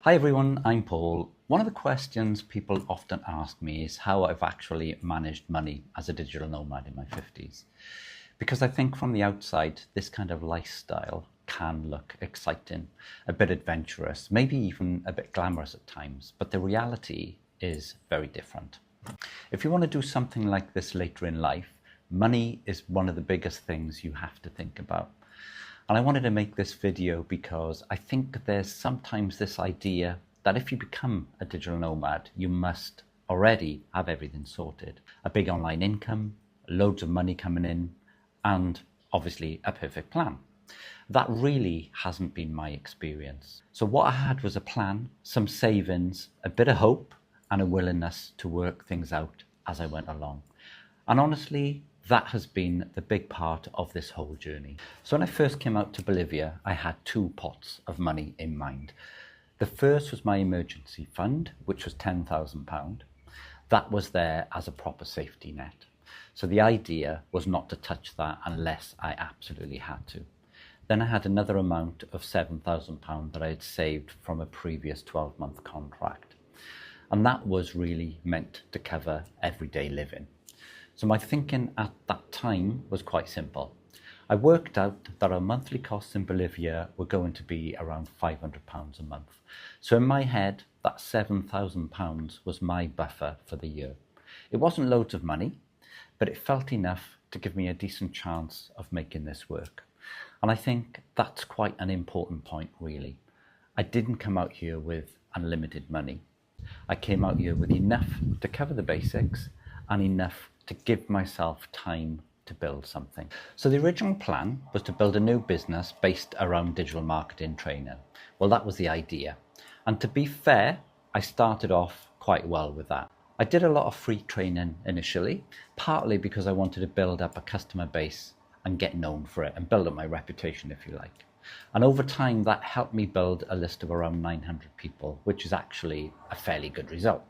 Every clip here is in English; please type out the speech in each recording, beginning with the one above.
Hi everyone, I'm Paul. One of the questions people often ask me is how I've actually managed money as a digital nomad in my 50s. Because I think from the outside, this kind of lifestyle can look exciting, a bit adventurous, maybe even a bit glamorous at times, but the reality is very different. If you want to do something like this later in life, money is one of the biggest things you have to think about. And I wanted to make this video because I think there's sometimes this idea that if you become a digital nomad, you must already have everything sorted. A big online income, loads of money coming in, and obviously a perfect plan. That really hasn't been my experience. So what I had was a plan, some savings, a bit of hope, and a willingness to work things out as I went along. And honestly, that has been the big part of this whole journey. So when I first came out to Bolivia, I had two pots of money in mind. The first was my emergency fund, which was £10,000. That was there as a proper safety net. So the idea was not to touch that unless I absolutely had to. Then I had another amount of £7,000 that I had saved from a previous 12-month contract. And that was really meant to cover everyday living. So my thinking at that time was quite simple. I worked out that our monthly costs in Bolivia were going to be around £500 a month. So in my head, that £7,000 was my buffer for the year. It wasn't loads of money, but it felt enough to give me a decent chance of making this work. And I think that's quite an important point, really. I didn't come out here with unlimited money. I came out here with enough to cover the basics and enough to give myself time to build something. So the original plan was to build a new business based around digital marketing training. Well, that was the idea. And to be fair, I started off quite well with that. I did a lot of free training initially, partly because I wanted to build up a customer base and get known for it and build up my reputation, if you like. And over time, that helped me build a list of around 900 people, which is actually a fairly good result.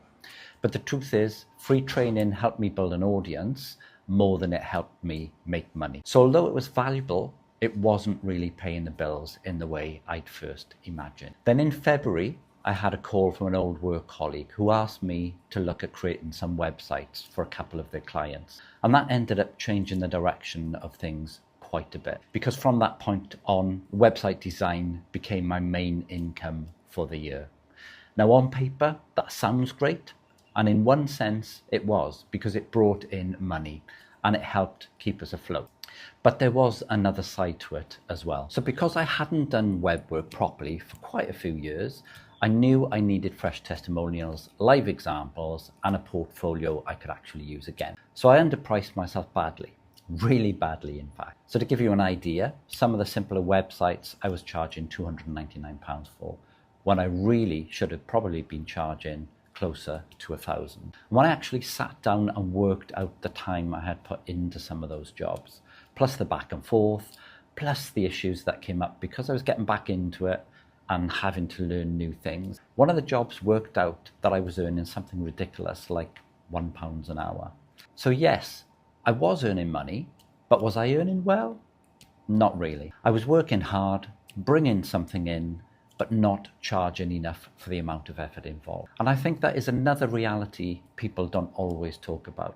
But the truth is, free training helped me build an audience more than it helped me make money. So although it was valuable, it wasn't really paying the bills in the way I'd first imagined. Then in February, I had a call from an old work colleague who asked me to look at creating some websites for a couple of their clients. And that ended up changing the direction of things quite a bit. Because from that point on, website design became my main income for the year. Now on paper, that sounds great. And in one sense, it was, because it brought in money and it helped keep us afloat. But there was another side to it as well. So because I hadn't done web work properly for quite a few years, I knew I needed fresh testimonials, live examples, and a portfolio I could actually use again. So I underpriced myself badly, really badly in fact. So to give you an idea, some of the simpler websites I was charging £299 for, when I really should have probably been charging closer to 1,000. When I actually sat down and worked out the time I had put into some of those jobs, plus the back and forth, plus the issues that came up because I was getting back into it and having to learn new things. One of the jobs worked out that I was earning something ridiculous like £1 an hour. So yes, I was earning money, but was I earning well? Not really. I was working hard, bringing something in, but not charging enough for the amount of effort involved. And I think that is another reality people don't always talk about.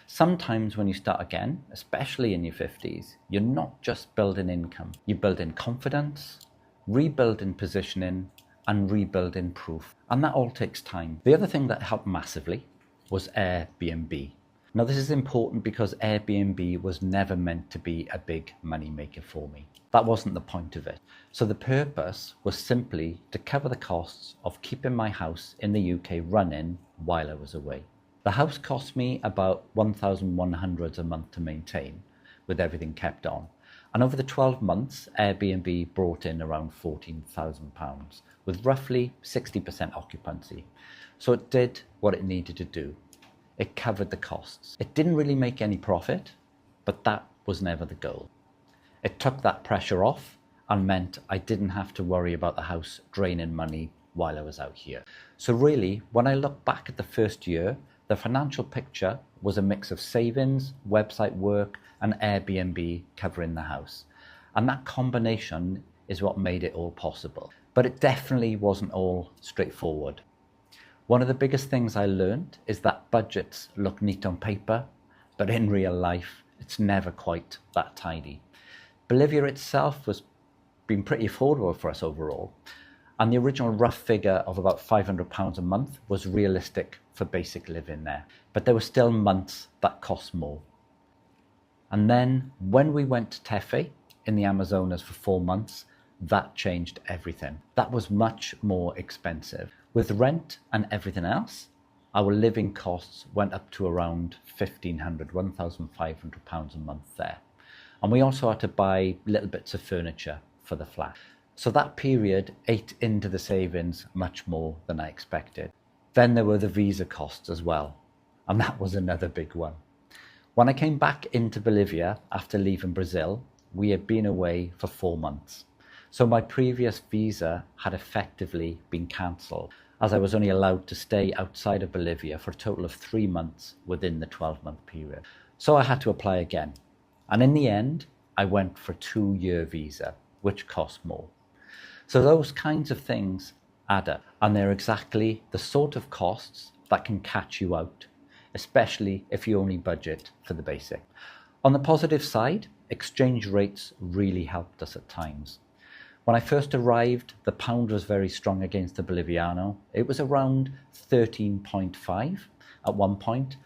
Sometimes when you start again, especially in your 50s, you're not just building income. You're building confidence, rebuilding positioning, and rebuilding proof. And that all takes time. The other thing that helped massively was Airbnb. Now this is important because Airbnb was never meant to be a big money maker for me. That wasn't the point of it. So the purpose was simply to cover the costs of keeping my house in the UK running while I was away. The house cost me about £1,100 a month to maintain, with everything kept on. And over the 12 months, Airbnb brought in around £14,000, with roughly 60% occupancy. So it did what it needed to do. It covered the costs. It didn't really make any profit, but that was never the goal. It took that pressure off and meant I didn't have to worry about the house draining money while I was out here. So really, when I look back at the first year, the financial picture was a mix of savings, website work, and Airbnb covering the house. And that combination is what made it all possible. But it definitely wasn't all straightforward. One of the biggest things I learned is that budgets look neat on paper, but in real life, it's never quite that tidy. Bolivia itself was been pretty affordable for us overall, and the original rough figure of about £500 a month was realistic for basic living there. But there were still months that cost more. And then when we went to Tefe in the Amazonas for 4 months, that changed everything. That was much more expensive. With rent and everything else, our living costs went up to around £1,500 a month there. And we also had to buy little bits of furniture for the flat. So that period ate into the savings much more than I expected. Then there were the visa costs as well, and that was another big one. When I came back into Bolivia after leaving Brazil, we had been away for 4 months. So my previous visa had effectively been cancelled, as I was only allowed to stay outside of Bolivia for a total of 3 months within the 12-month period. So I had to apply again. And in the end, I went for a 2-year visa, which cost more. So those kinds of things add up, and they're exactly the sort of costs that can catch you out, especially if you only budget for the basic. On the positive side, exchange rates really helped us at times. When I first arrived, the pound was very strong against the Boliviano. It was around 13.5 at one point,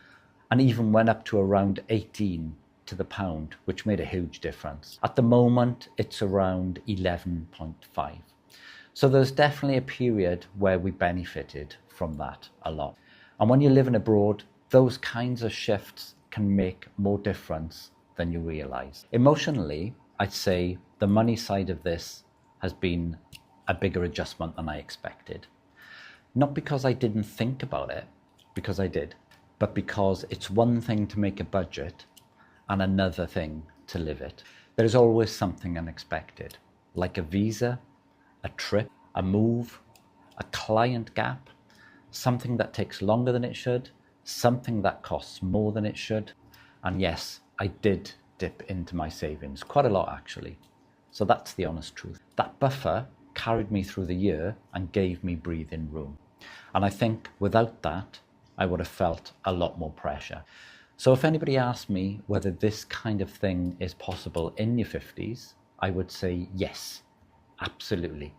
and even went up to around 18 to the pound, which made a huge difference. At the moment, it's around 11.5. So there's definitely a period where we benefited from that a lot. And when you're living abroad, those kinds of shifts can make more difference than you realize. Emotionally, I'd say the money side of this has been a bigger adjustment than I expected. Not because I didn't think about it, because I did, but because it's one thing to make a budget and another thing to live it. There's always something unexpected, like a visa, a trip, a move, a client gap, something that takes longer than it should, something that costs more than it should. And yes, I did dip into my savings, quite a lot actually. So that's the honest truth. That buffer carried me through the year and gave me breathing room. And I think without that, I would have felt a lot more pressure. So if anybody asked me whether this kind of thing is possible in your 50s, I would say yes, absolutely.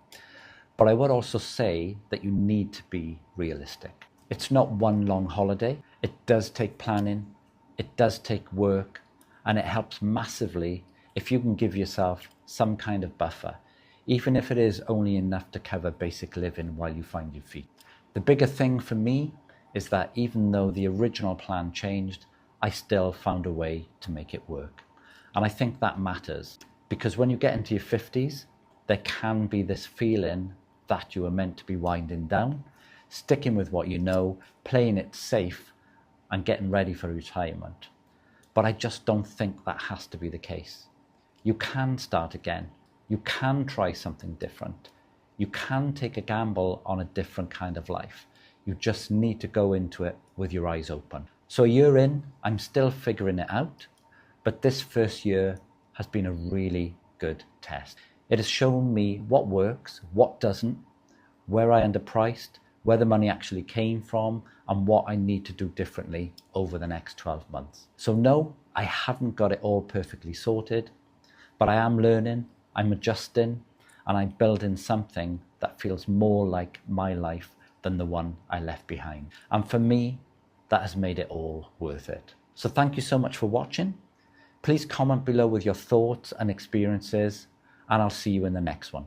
But I would also say that you need to be realistic. It's not one long holiday. It does take planning, it does take work, and it helps massively if you can give yourself some kind of buffer, even if it is only enough to cover basic living while you find your feet. The bigger thing for me is that even though the original plan changed, I still found a way to make it work. And I think that matters, because when you get into your 50s, there can be this feeling that you are meant to be winding down, sticking with what you know, playing it safe, and getting ready for retirement. But I just don't think that has to be the case. You can start again. You can try something different. You can take a gamble on a different kind of life. You just need to go into it with your eyes open. So a year in, I'm still figuring it out, but this first year has been a really good test. It has shown me what works, what doesn't, where I underpriced, where the money actually came from, and what I need to do differently over the next 12 months. So no, I haven't got it all perfectly sorted, but I am learning, I'm adjusting, and I'm building something that feels more like my life than the one I left behind. And for me, that has made it all worth it. So thank you so much for watching. Please comment below with your thoughts and experiences, and I'll see you in the next one.